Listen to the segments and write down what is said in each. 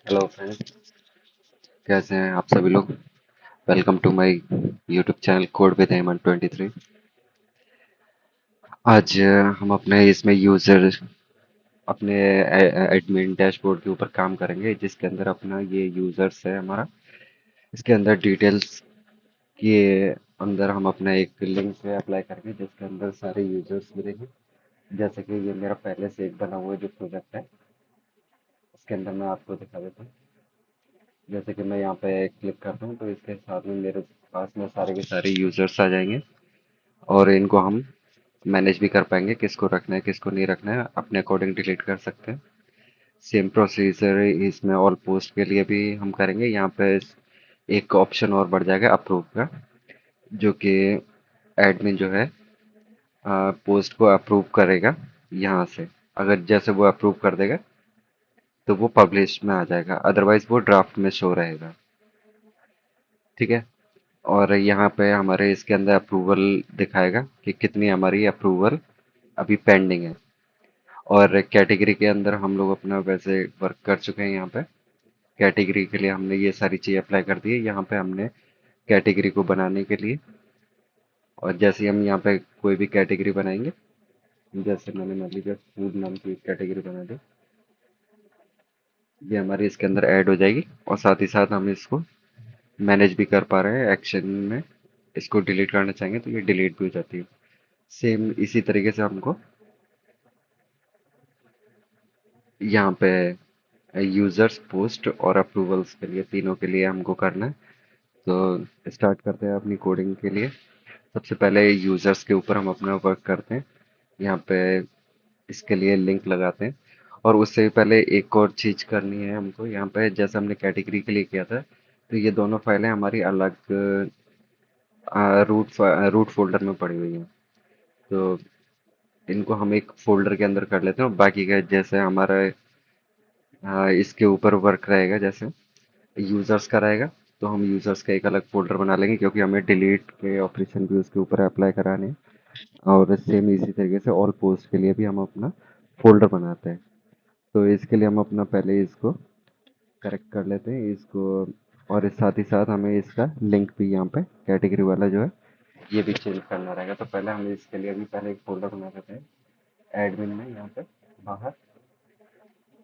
Hello friends, कैसे हैं आप सभी लोग। Welcome to my YouTube channel code with Hemant 23। आज हम अपने इसमें यूज़र अपने एडमिन डैशबोर्ड के ऊपर काम करेंगे, जिसके अंदर अपना ये यूज़र्स है हमारा। इसके अंदर डिटेल्स के अंदर हम अपना एक लिंक पे अप्लाई करेंगे, जिसके अंदर सारे यूज़र्स मिलेंगे। जैसे कि ये मेरा पहले से एक बना हुआ जो प्रोजेक्ट है, इसके अंदर मैं आपको दिखा देता हूँ। जैसे कि मैं यहाँ पे क्लिक करता हूँ तो इसके साथ में मेरे पास में सारे के सारे यूज़र्स आ जाएंगे, और इनको हम मैनेज भी कर पाएंगे, किसको रखना है किसको नहीं रखना है, अपने अकॉर्डिंग डिलीट कर सकते हैं। सेम प्रोसीजर इसमें ऑल पोस्ट के लिए भी हम करेंगे। यहाँ पे एक ऑप्शन और बढ़ जाएगा अप्रूव का, जो कि एडमिन जो है पोस्ट को अप्रूव करेगा यहाँ से। अगर जैसे वो अप्रूव कर देगा तो वो पब्लिश में आ जाएगा, अदरवाइज वो ड्राफ्ट में शो रहेगा। ठीक है। और यहाँ पे हमारे इसके अंदर अप्रूवल दिखाएगा कि कितनी हमारी अप्रूवल अभी पेंडिंग है। और कैटेगरी के अंदर हम लोग अपना वैसे वर्क कर चुके हैं। यहाँ पे कैटेगरी के लिए हमने ये सारी चीज़ अप्लाई कर दी है। यहाँ पे हमने कैटेगरी को बनाने के लिए, और जैसे ही हम यहाँ पे कोई भी कैटेगरी बनाएंगे, जैसे मैंने मान लीजिए फूड नाम की कैटेगरी बना दी, ये हमारी इसके अंदर ऐड हो जाएगी। और साथ ही साथ हम इसको मैनेज भी कर पा रहे हैं एक्शन में। इसको डिलीट करना चाहेंगे तो ये डिलीट भी हो जाती है। सेम इसी तरीके से हमको यहाँ पे यूजर्स, पोस्ट और अप्रूवल्स के लिए, तीनों के लिए हमको करना है। तो स्टार्ट करते हैं अपनी कोडिंग के लिए। सबसे पहले यूजर्स के ऊपर हम अपना वर्क करते हैं। यहाँ पे इसके लिए लिंक लगाते हैं। और उससे पहले एक और चीज करनी है हमको। यहाँ पे जैसे हमने कैटेगरी के लिए किया था, तो ये दोनों फाइलें हमारी अलग रूट फोल्डर में पड़ी हुई हैं। तो इनको हम एक फोल्डर के अंदर कर लेते हैं, और बाकी का जैसे हमारा इसके ऊपर वर्क रहेगा, जैसे यूजर्स का रहेगा, तो हम यूजर्स का एक अलग फोल्डर बना लेंगे, क्योंकि हमें डिलीट के ऑपरेशन भी उसके ऊपर अप्लाई कराने हैं। और सेम इसी तरीके से ऑल पोस्ट के लिए भी हम अपना फोल्डर बनाते हैं। तो इसके लिए हम अपना पहले इसको करेक्ट कर लेते हैं इसको। और इस साथ ही साथ हमें इसका लिंक भी यहाँ पे कैटेगरी वाला जो है ये भी चेंज करना रहेगा। तो पहले हम इसके लिए भी पहले एक फोल्डर बना देते हैं एडमिन में, यहाँ पे बाहर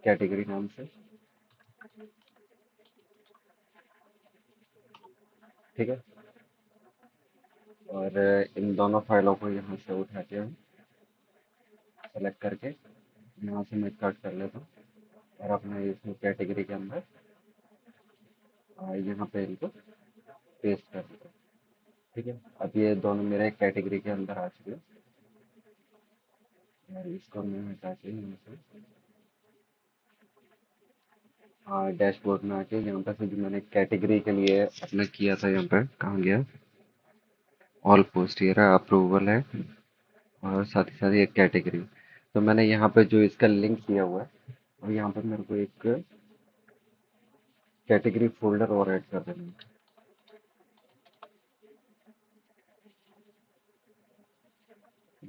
कैटेगरी नाम से। ठीक है। और इन दोनों फाइलों को यहाँ से उठा के हम सेलेक्ट करके यहाँ से मैं कट कर लेता हूँ, और अपने इसमें कैटेगरी के अंदर यहाँ पे इनको पेस्ट कर देता हूँ। ठीक है। अब ये दोनों मेरे कैटेगरी के अंदर आ चुके हैं, और इसको मैं हटा के यहाँ से डैशबोर्ड में आके यहाँ पे से जो मैंने कैटेगरी के लिए अपना किया था, यहाँ पे कहाँ गया, ऑल पोस्ट, ये रहा अप्रूवल है। और साथ ही साथ ये कैटेगरी। तो मैंने यहाँ पे जो इसका लिंक किया हुआ है, और यहाँ पर मेरे को एक कैटेगरी फोल्डर और ऐड कर देना है।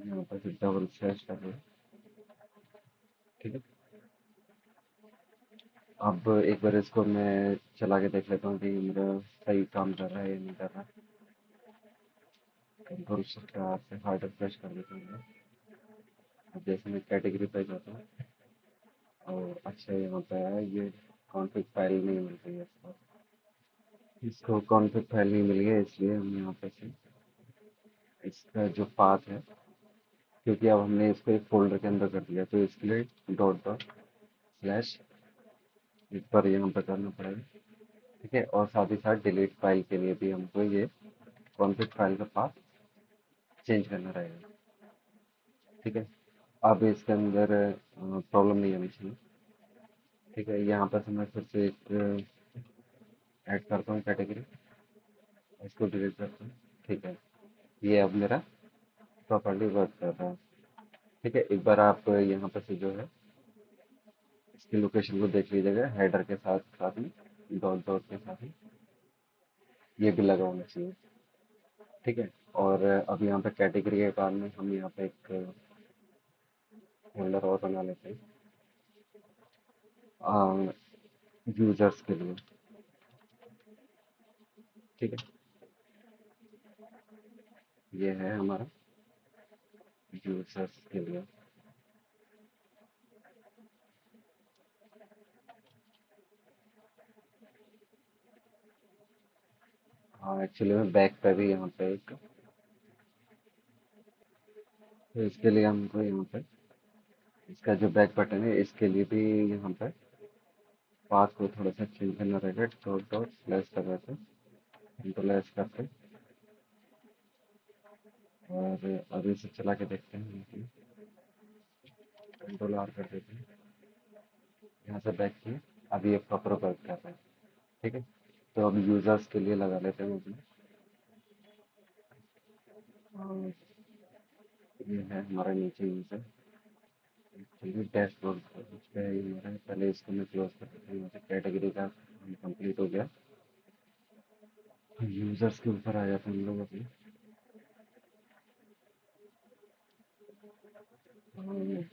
यहाँ पर से डबल स्लैश कर दें। ठीक है। अब एक बार इसको मैं चला के देख लेता हूँ कि मेरा सही काम कर रहा है या नहीं कर रहा। कंट्रोल स्टार से हार्डर प्रेस कर देता हूँ मैं। अब जैसे मैं कैटेगरी पे जाता हूँ, और अच्छा यहाँ पे है ये कॉन्फ़िग फाइल नहीं मिल रही है इसको। इसको कॉन्फ़िग फाइल नहीं मिली है, इसलिए हम यहाँ पे से इसका जो पाथ है, क्योंकि अब हमने इसको एक फोल्डर के अंदर कर दिया, तो इसके लिए डॉट डॉट स्लैश इस पर यहाँ पे करना पड़ेगा। ठीक है। और साथ ही साथ डिलीट फाइल के लिए भी हमको ये कॉन्फ़िग फाइल का पाथ चेंज करना रहेगा। ठीक है। अब इसके अंदर प्रॉब्लम नहीं आनी चाहिए। ठीक है। यहाँ पर से मैं फिर से एक ऐड करता हूँ कैटेगरी, इसको डिलीट करता हूँ। ठीक है। ये अब मेरा प्रॉपर्ली वर्क कर रहा है। ठीक है। एक बार आप यहाँ पर से जो है इसकी लोकेशन को देख लीजिएगा, हेडर के साथ साथ में डॉट डॉट के साथ में ये भी लगा होना चाहिए। ठीक है। और अब यहाँ पे कैटेगरी के बाद में हम यहाँ पे एक फोल्डर और बना लेते हैं। यूजर्स के लिए। ठीक है, ये है हमारा यूजर्स के लिए। हाँ, एक्चुअली में बैक पे भी यहाँ पे एक, तो इसके लिए हमको यहाँ पे इसका जो बैक बटन है इसके लिए भी यहाँ पे पाथ को थोड़ा सा चेंज करना रहेगा। डॉट डॉट स्लैश लगा के कंट्रोल एस करके, और अभी इसे चला के देखते हैं। कंट्रोल आर कर देते हैं, यहाँ से बैक किए। अभी ये प्रॉपर वर्क कर रहा है। ठीक है, तो अब यूजर्स के लिए लगा लेते हैं अपने। और ये है हमारा नीचे यूजर। चलिए डैशबोर्ड उस पे ही हमारा है। पहले इसको मैं क्लोज कर देता हूँ। यहाँ पे कैटेगरी का कंप्लीट हो गया। यूजर्स के ऊपर आ जाते हैं हम लोग अपने।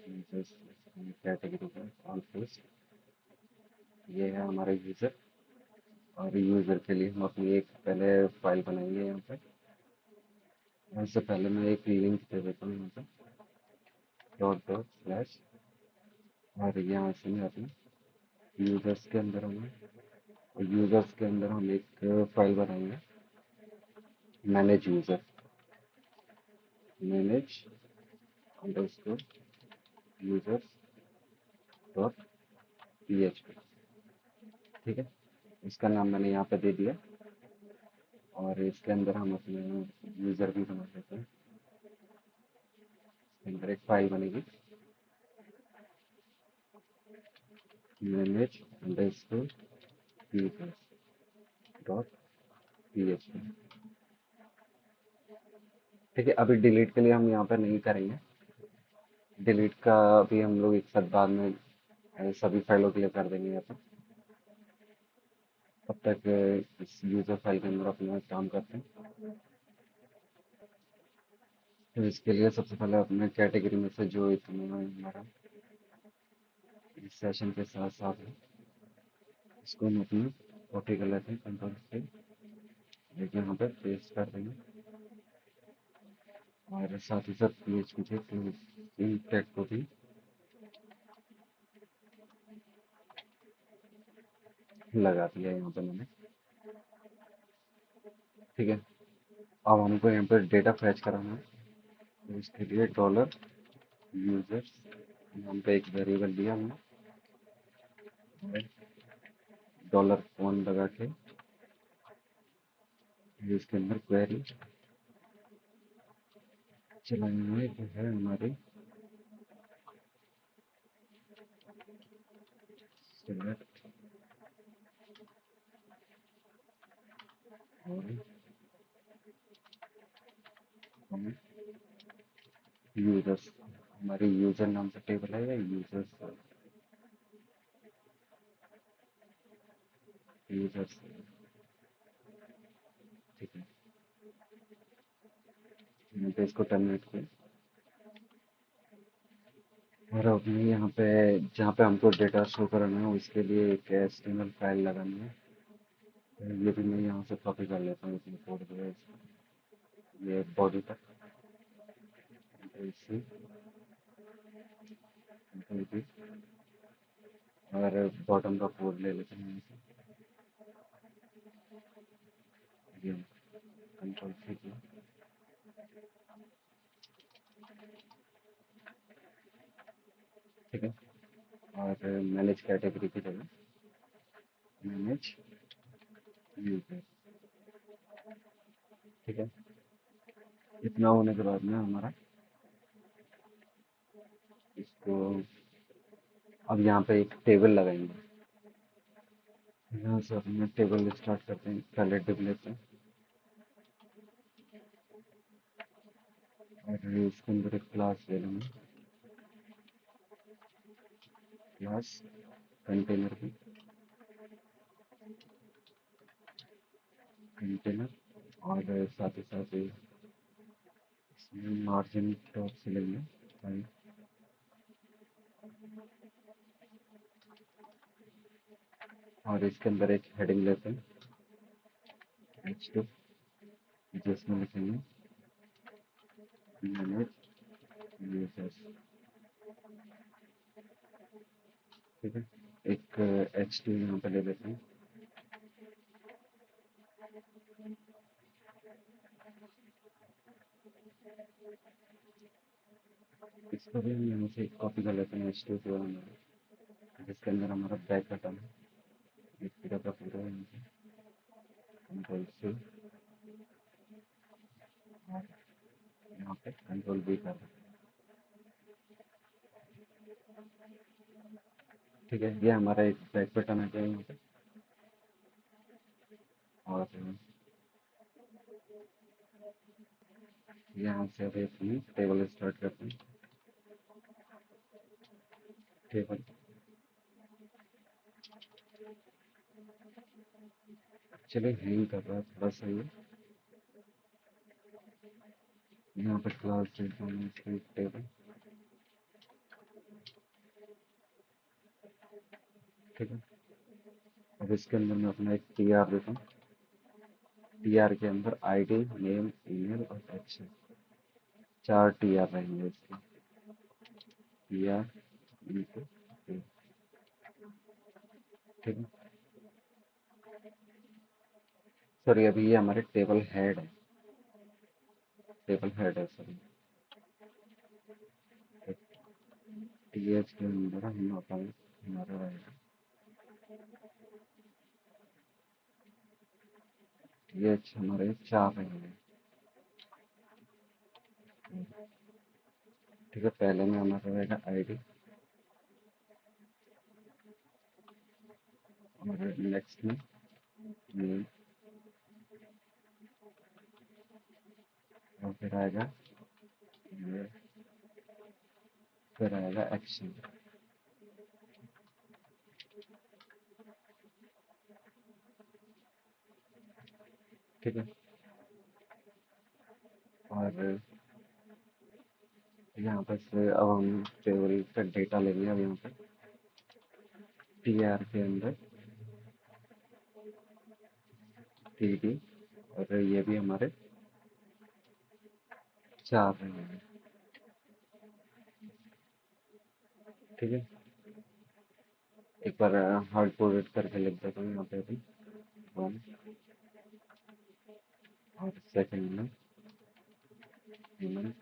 यूजर्स कैटेगरी का ऑल फर्स्ट, ये है हमारा यूजर। और यूजर के लिए हम अपनी एक पहले फाइल बनाएंगे यहाँ पे। उससे पहले मैं एक लिंक दे देता हूँ यहाँ पे, डॉट डॉट स्लैश। और यहाँ से मैं अपने यूजर्स के अंदर हमें, और यूजर्स के अंदर हम एक फाइल बनाएंगे, manage user, manage underscore users dot PHP. ठीक है, इसका नाम मैंने यहाँ पे दे दिया। और इसके अंदर हम अपने यूजर भी बना देते हैं। इसके अंदर एक फाइल बनेगी, manage underscore users dot PHP. ठीक है, अभी डिलीट के लिए हम यहाँ पे नहीं करेंगे। डिलीट का अभी हम लोग एक साथ बाद में सभी फाइलों के लिए कर देंगे यहाँ पे। तब तक इस यूजर फाइल के अंदर अपना काम करते हैं। तो इसके लिए सबसे पहले अपने कैटेगरी में से जो इतना हमारा इस सेशन के साथ साथ है, इसको हम अपने कॉपी कर लेते हैं कंट्रोल से, लेकिन यहाँ पे पेस्ट कर देंगे। और साथ ही साथ PHP के इन टैग को भी लगा दिया यहाँ पे मैंने। ठीक है, अब हमको यहाँ पर डेटा फैच कराना है। तो इसके लिए डॉलर यूजर्स, यहाँ पे एक वेरिएबल दिया हमने, डॉलर फोन लगा के इसके अंदर क्वेरी चलाएंगे, जो है हमारी सिलेक्ट और हमें यूजर्स, हमारी यूजर नाम से टेबल है या यूजर्स, यूजर्स। ठीक है, यहाँ पे इसको टर्मिनेट किया। और अपने यहाँ पे जहाँ पे हमको डेटा शो करना है उसके लिए एक HTML फाइल लगानी है। तो ये भी मैं यहाँ से कॉपी कर लेता हूँ अपने कोड को, ये बॉडी तक इसी और बॉटम का कोड ले लेते हैं यहाँ से। ये कंट्रोल C किया। ठीक है, और मैनेज कैटेगरी की जगह मैनेज यूजर। ठीक है, इतना होने के बाद में हमारा इसको अब यहाँ पे एक टेबल लगाएंगे। यहाँ से अपने टेबल स्टार्ट करते हैं, पहले डिव लेते हैं। और इसके अंदर एक क्लास ले लेंगे, क्लास कंटेनर की, कंटेनर। और साथ ही साथ इसमें मार्जिन टॉप से लेंगे, और इसके अंदर एक हेडिंग लेते हैं, H2, जिसमें लिखेंगे मैनेज यूजर्स। ठीक है, एक H2 यहाँ पे ले लेते हैं। इसको भी हम यहाँ से कॉपी कर लेते हैं, H2 जो हमारा, जिसके अंदर हमारा बैक बटन है, इस पूरा का पूरा यहाँ से कंट्रोल से यहाँ पे कंट्रोल भी कर रहे हैं। ठीक है, ये हमारा एक बैक बटन आ गया यहाँ पे। और यहाँ से अभी अपनी टेबल स्टार्ट करते हैं। टेबल चलिए हैंग कर रहा है थोड़ा सा ये, यहाँ पर क्लास टेबल। ठीक है, अब इसके अंदर मैं अपना एक टी आर देता हूँ। टी आर के अंदर आईडी, नेम, ईमेल और एक्शन, 4 टी आर रहेंगे इसके। टी आर इनको, ठीक है। सॉरी, अभी ये हमारे टेबल हेड है, टेबल हेड है सॉरी। टी एच के अंदर हम अपन हमारा रहेगा टी एच, हमारे 4 रहेंगे। ठीक है, पहले में हमारा रहेगा आईडी, और नेक्स्ट में नेम, और फिर आएगा ये, फिर आएगा एक्शन। ठीक है, और यहाँ पर से अब हम टेबल का डेटा लेंगे। अब यहाँ पे टी आर के अंदर टी डी, और ये भी हमारे 4 रहेंगे। ठीक है, एक बार हार्ड कोडेड करके लिख देता हूँ यहाँ पे अभी। 1, और सेकंड में payment,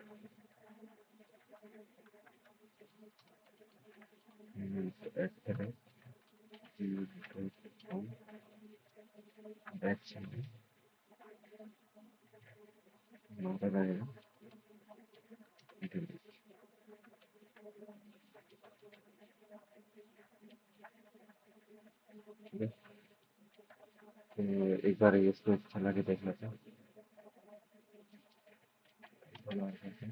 payment at the rate gmail.com, action में हमारा रहेगा डिलीट। ठीक है, तो एक बार इसको चला के देख लेते हैं। चला करके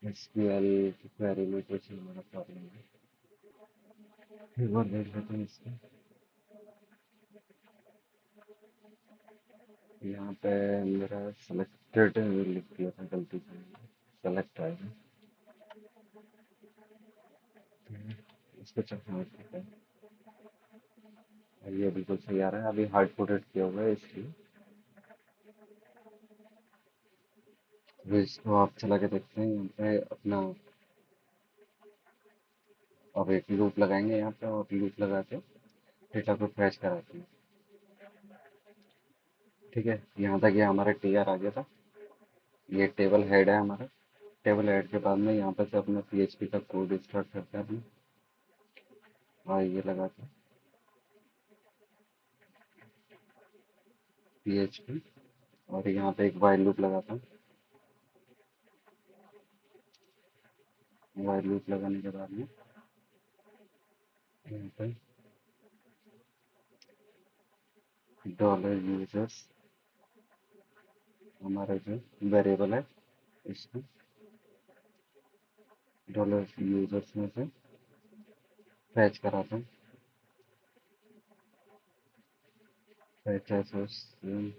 एसक्यूएल की क्वेरी में कुछ हमारा प्रॉब्लम है। एक बार देख लेते हैं इसको। यहाँ पे मेरा सेलेक्टेड लिख दिया था गलती से, सेलेक्ट आएगा। इसको चेक करते हैं, ये बिल्कुल सही आ रहा है। अभी हार्ड कोडेड किया हुआ है इसलिए। अभी इसको आप चला के देखते हैं यहाँ पे अपना। अब एक लूप लगाएंगे यहाँ पे, और लूप लगा के डेटा को फ्रेश कराते हैं। ठीक है, यहाँ तक ये हमारा टी आर आ गया था। ये टेबल हेड है हमारा। टेबल हेड के बाद में यहाँ पर से अपना पीएचपी का कोड स्टार्ट करते हैं अपने। और ये लगाते हैं पीएचपी, और यहाँ पे एक वाइल लूप लगाता हूँ। वाइल लूप लगाने के बाद में यहाँ पे डॉलर यूजर्स, हमारा जो वेरिएबल है, इसको डॉलर यूजर्स में से फैच कराता हूँ। फैच एसोस है,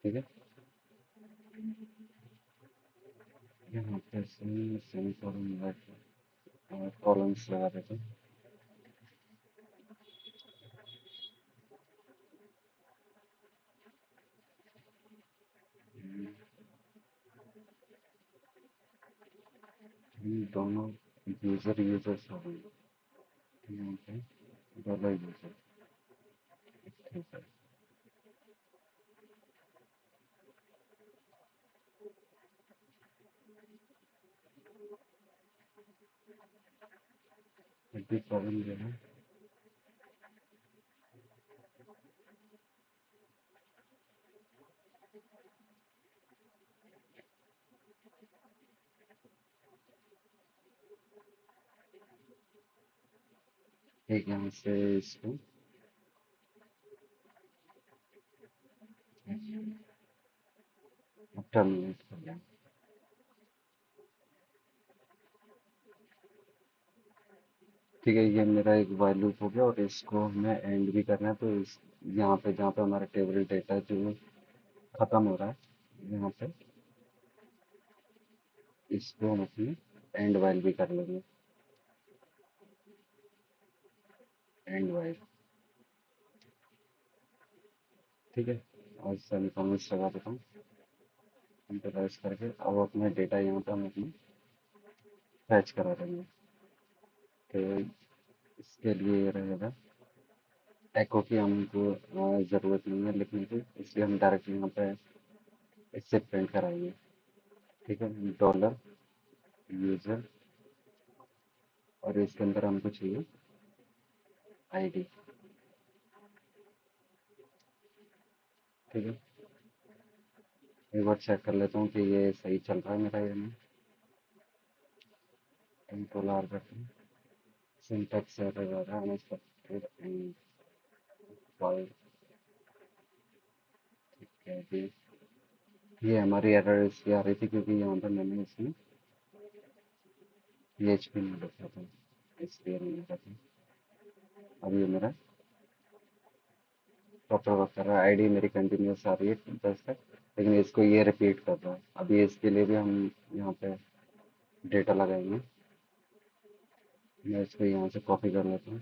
ठीक है। यहाँ पे सेमी कॉलम कॉलम्स लगा देते हैं। दोनों यूजर्स हो गए। यहाँ पे डॉलर यूजर। ठीक है। अभी कॉलम जो है, एक यहाँ से इसको टर्मिनेट कर दिया। ठीक है, ये मेरा एक while लूप हो गया और इसको हमें एंड भी करना है, तो इस यहाँ पे जहाँ पे हमारा टेबल डेटा जो खत्म हो रहा है, यहाँ पे इसको हम अपने एंड वाइल भी कर लेंगे। And while. ठीक है। और सेमीकोलंस लगा देता हूँ। इंटरलाइज करके अब अपना डेटा यहाँ पे हम अपने फैच करा देंगे। तो इसके लिए ये रहेगा, एको की हमको ज़रूरत नहीं है लिखने की, इसलिए हम डायरेक्टली यहाँ पे इससे प्रिंट कराएंगे। ठीक है। डॉलर यूजर, और इसके अंदर हमको चाहिए आईडी। ठीक है। एक बार चेक कर लेता हूँ कि ये सही चल रहा है मेरा, ये नहीं। कंट्रोल आर करते हैं। सिंटैक्स एरर आ रहा है, अनएक्सपेक्टेड एंड फाइल। ठीक है जी। ये हमारी एरर इसलिए आ रही थी क्योंकि यहाँ पर मैंने इसमें PHP नहीं लिखा था, इसलिए नहीं लिखा था। अब ये मेरा प्रॉपर वर्क कर रहा है। आईडी मेरी कंटिन्यूस आ रही है 10 तक, लेकिन इसको ये रिपीट कर रहा है। अभी इसके लिए भी हम यहाँ पे डेटा लगाएंगे। मैं इसको यहाँ से कॉपी कर लेता हूँ।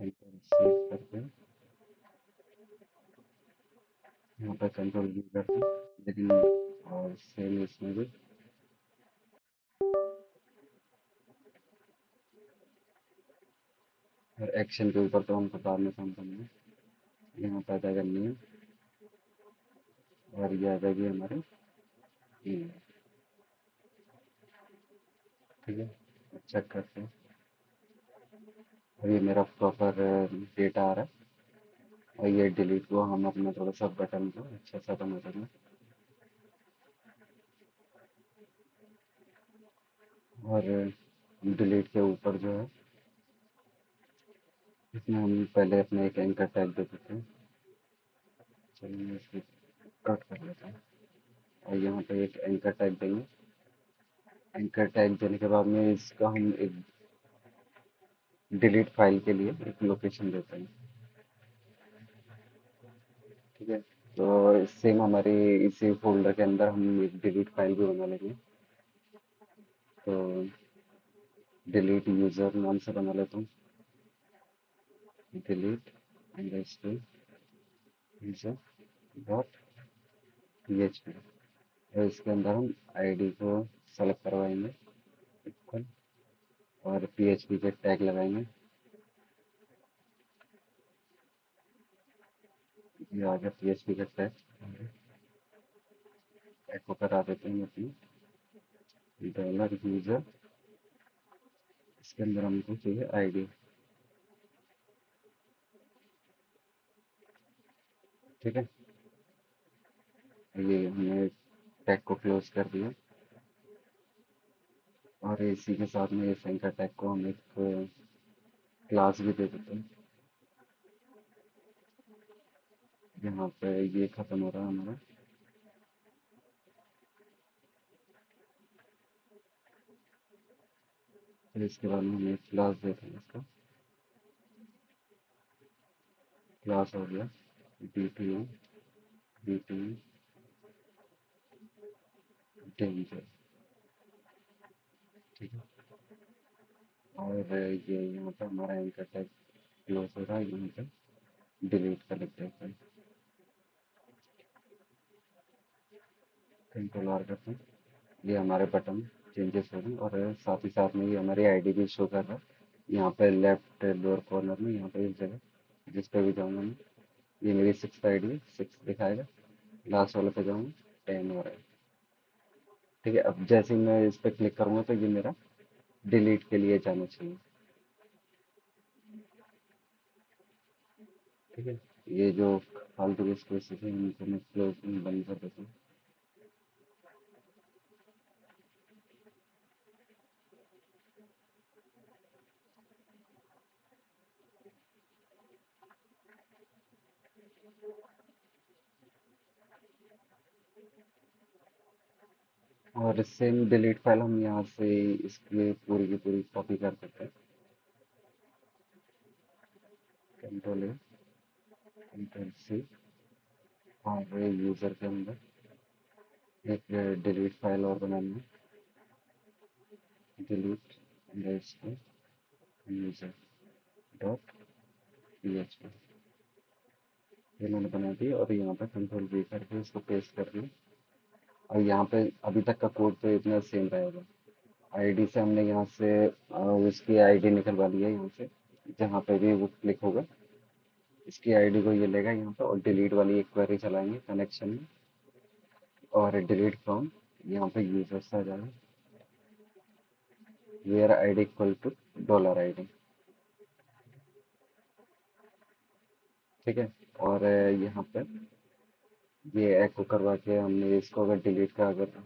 सेव करके यहाँ पे कंट्रोल V करते हैं, लेकिन और सेम इसमें भी। और एक्शन के ऊपर तो हमको बाद में काम करना है, यहाँ पे अदा करनी है। और ये आ जाएगी हमारी email। ठीक है। चेक करते हैं। और ये मेरा प्रॉपर डेटा आ रहा है। और ये डिलीट को हम अपना थोड़ा सा बटन को अच्छा सा बना देंगे। और डिलीट के ऊपर जो है, इसमें हम पहले अपने एक एंकर टैग दे देते हैं। चलिए मैं इसको कट कर लेता हूँ। और यहाँ पे एक एंकर टैग देंगे। एंकर टैग देने के बाद में इसका हम एक डिलीट फाइल के लिए एक लोकेशन देते हैं। ठीक है। तो सेम हमारी इसी फोल्डर के अंदर हम एक डिलीट फाइल भी बना लेंगे। तो डिलीट यूजर नाम से बना लेता हूँ। Delete underscore user dot PHP। और इसके अंदर हम आईडी को सेलेक्ट करवाएंगे इक्वल, और PHP के टैग लगाएंगे। ये आ गया PHP का टैग। एको करा देते हैं अपनी डॉलर यूजर। इसके अंदर हमको चाहिए आईडी। ठीक है। ये हमने टैग को क्लोज कर दिया। और इसी के साथ में इस एंकर टैग को हम एक क्लास भी दे देते हैं। यहाँ पे ये खत्म हो रहा है हमारा। फिर इसके बाद में हम एक क्लास देते हैं, इसका क्लास हो गया। BPO, BPO, danger. ठीक है। और ये यहाँ पे हमारा एंकर टैग क्लोज हो रहा है, यहाँ पे डिलीट कर लेते हैं। कंट्रोल आर करते हैं, ये हमारे बटन चेंजेस हो गए और साथ ही साथ में ये हमारी आईडी भी शो कर रहा है यहाँ पे लेफ्ट लोअर कॉर्नर में, यहाँ पे इस जगह जिस पे भी जाऊँगा मैं, ये मेरी 6 आईडी 6 दिखाएगा। लास्ट वाले पे जाऊँगा, 10 हो रहा है। ठीक है, अब जैसे ही मैं इस पे क्लिक करूँगा तो ये मेरा डिलीट के लिए जाना चाहिए। ठीक है, ये जो फालतू के स्पेसेस है इनको मैं क्लोज बंद कर देता हूँ। और सेम डिलीट फाइल हम यहाँ से इसकी पूरी की पूरी कॉपी कर सकते हैं। कंट्रोल ए, कंट्रोल सी, और यूजर के अंदर एक डिलीट फाइल और बनानी है, delete underscore user dot PHP. ये मैंने बना दी और यहाँ पे कंट्रोल वी करके इसको पेस्ट कर दिया। और यहाँ पे अभी तक का कोड तो इतना सेम रहेगा। आईडी से हमने यहाँ से उसकी आईडी निकलवा ली है, यहाँ से जहाँ पे भी वो क्लिक होगा इसकी आईडी को ये लेगा यहाँ पे, और डिलीट वाली एक क्वेरी चलाएंगे कनेक्शन में, और डिलीट फ्रॉम यहाँ पे यूजर्स आ जाएगा, where ID equal to dollar ID. ठीक है, और यहाँ पे ये एको करवा के हमने इसको अगर डिलीट का, अगर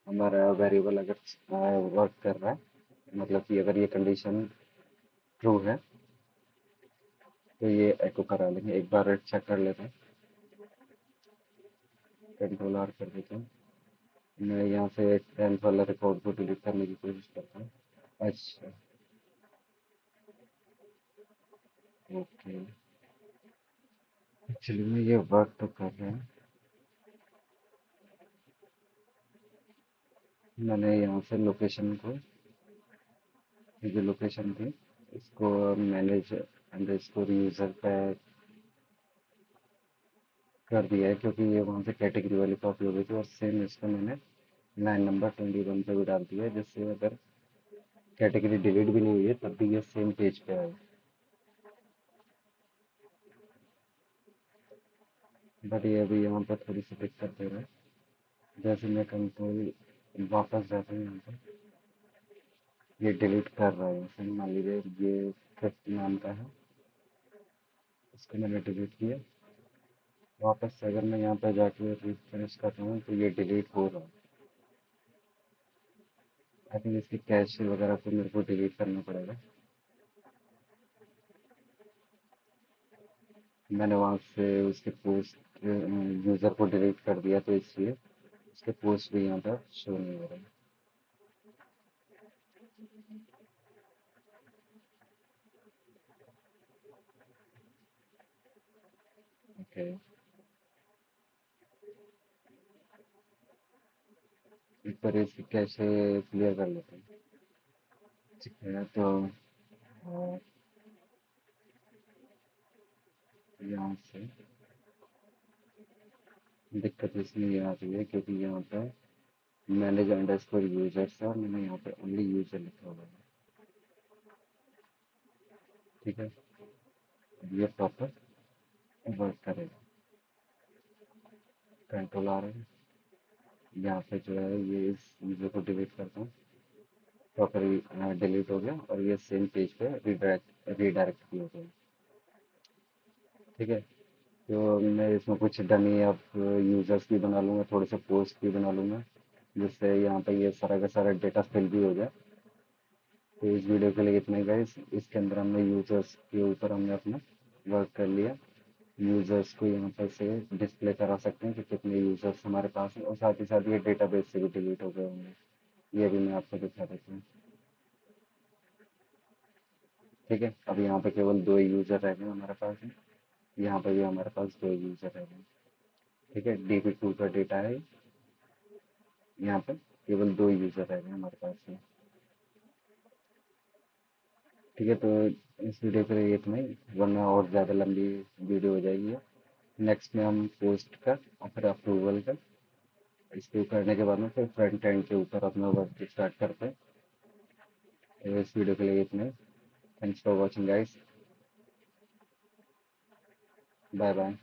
हमारा वेरिएबल अगर वर्क कर रहा है, मतलब कि अगर ये कंडीशन ट्रू है तो ये एको करा लेंगे। एक बार चेक कर लेते हैं, कंट्रोल आर कर देते हैं। मैं यहाँ से 10th वाला रिकॉर्ड को डिलीट करने की कोशिश करता हूँ। अच्छा, ओके, एक्चुअली में ये वर्क तो कर रहा है। मैंने यहाँ से लोकेशन को, ये जो लोकेशन थी इसको मैनेज अंडरस्कोर यूजर पे कर दिया है, क्योंकि ये वहाँ से कैटेगरी वाली कॉपी हो गई थी। और सेम इसको मैंने लाइन नंबर 21 पे भी डाल दिया है, जिससे अगर कैटेगरी डिलीट भी नहीं हुई है तब भी ये सेम पेज पे आए। बट ये अभी यहाँ पर थोड़ी सी दिक्कत दे रहा है। जैसे मैं कंट्रोल वापस जाता हूँ यहाँ पर, ये डिलीट कर रहा है। जैसे मान लीजिए ये 50 नाम का है, इसको मैंने डिलीट किया। वापस से अगर मैं यहाँ पर जाके रिफ्रेश करता हूँ तो ये डिलीट हो रहा है। आई थिंक इसकी कैश वगैरह को मेरे को डिलीट करना पड़ेगा। मैंने वहाँ से उसके पोस्ट यूज़र को डिलीट कर दिया, तो इसलिए उसके पोस्ट भी यहाँ पर शो नहीं हो रहे। ओके, एक बार इसकी कैश क्लियर कर लेते हैं। ठीक है, तो अ, यहाँ से दिक्कत इसलिए ये आ रही है क्योंकि यहाँ पे मैनेज अंडरस्कोर यूजर्स है और मैंने यहाँ पे ओनली यूजर लिखा हुआ है। ठीक है, अब ये प्रॉपर वर्क करेगा। कंट्रोल आ रहा है, यहाँ पे जो है ये इस यूजर को डिलीट करता हूँ, प्रॉपर डिलीट हो गया और ये सेम पेज पे रीडायरेक्ट भी हो गया। ठीक है, तो मैं इसमें कुछ डमी अब यूजर्स भी बना लूँगा, थोड़े से पोस्ट भी बना लूँगा, जिससे यहाँ पे ये सारा का सारा डेटा फिल भी हो जाए। तो इस वीडियो के लिए इतना ही गाइस। इसके अंदर हमने यूजर्स के ऊपर हमने अपना वर्क कर लिया। यूजर्स को यहाँ पर से डिस्प्ले करा सकते हैं कि कितने यूजर्स हमारे पास हैं, और साथ ही साथ ये डेटाबेस से भी डिलीट हो गए होंगे। ये भी मैं आपको दिखा देता हूँ। ठीक है, अब यहाँ पे केवल 2 यूजर रह गए हमारे पास में। यहाँ पर भी हमारे पास 2 यूज़र है। ठीक है, DB2 का डेटा है। यहाँ पर केवल 2 यूज़र रह गए हमारे पास में। ठीक है, तो इस वीडियो के लिए इतना ही, वरना और ज़्यादा लंबी वीडियो हो जाएगी ये। नेक्स्ट में हम पोस्ट का और फिर अप्रूवल का, इसको करने के बाद में फिर फ्रंट एंड के ऊपर अपना वर्क स्टार्ट करते हैं। तो इस वीडियो के लिए इतना ही। Thanks for watching guys. Bye bye.